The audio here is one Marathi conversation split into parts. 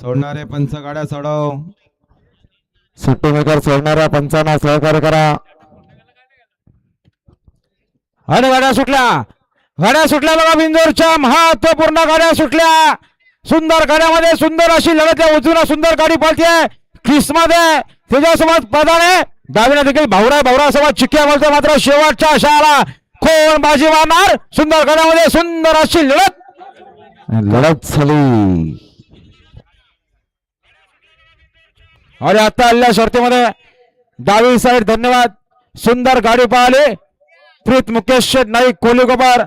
सोडणारे पंच गाड्या सोडव. सुट्टी मेकर सोडणाऱ्या पंचांना सहकार्य करा. आणि गाड्या सुटल्या बघा. बिंजोरच्या महत्वपूर्ण गाड्या सुटल्या. सुंदर गाड्यामध्ये सुंदर अशी लढत आहे. उजवीला सुंदर गाडी पळतीये क्रिसमध्ये. त्याच्यासोबत पदाने डावीला देखील भावरासोबत चिक्क्या बोलतो. मात्र शेवटच्या अशाला कोण बाजी मारणार. सुंदर गाड्यामध्ये सुंदर अशी लढत झाली. आणि आता आलेल्या शर्तीमध्ये डावी साईड धन्यवाद. सुंदर गाडी पाहिली. प्रीत मुकेश नाईक कोलीकोपर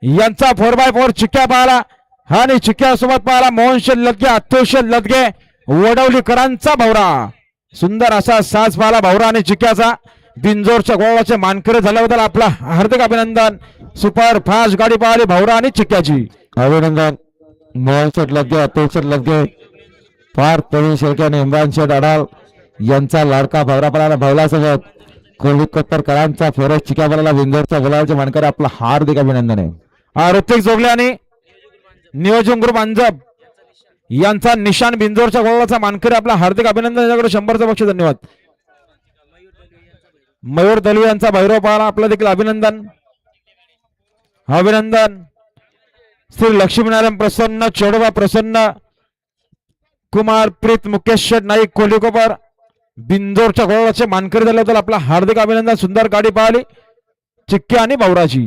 यांचा 4x4 चिक्क्या पाहिला. आणि चिक्क्या सोबत पाहिला मोहनशेठ लदगे, अत्युशेठ लदगे वडवलीकरांचा भावरा. सुंदर असा साज पाहिला भावरा आणि चिक्क्याचा. बिंजोरच्या गोळाचे मानकरी झाल्याबद्दल आपला हार्दिक अभिनंदन. सुपर फास्ट गाडी पाहिली भावरा आणि चिक्क्याची. अभिनंदन. मोहनशेठ लदगे, अतुलशेठ लदगे, फार तरुण शेळके आणि इम्रान शेठ अडाल यांचा लाडका भावरा पळाला. भावलासोबत कोळीकोत्तरकरांचा फेरस चिक्या बोलायला बिंजोरच्या बोलायचे मानकरी आपला हार्दिक अभिनंदन आहे. ऋतिक जोगले आणि नियोजन ग्रुप अंजब यांचा निशान बिंजोरच्या गोळाचा मानकरी आपला हार्दिक अभिनंदन. याच्याकडे 100चं बक्षीस. धन्यवाद. मयूर दलवी यांचा भैरव पाहला आपलं देखील अभिनंदन. श्री लक्ष्मीनारायण प्रसन्न, चोडोबा प्रसन्न कुमार, प्रीत मुकेश नाईक कोलीकोपर बिंजोरच्या गोळाचे मानकरी झाल्याबद्दल आपला हार्दिक अभिनंदन. सुंदर गाडी पाहिली चिक्की आणि भावराची.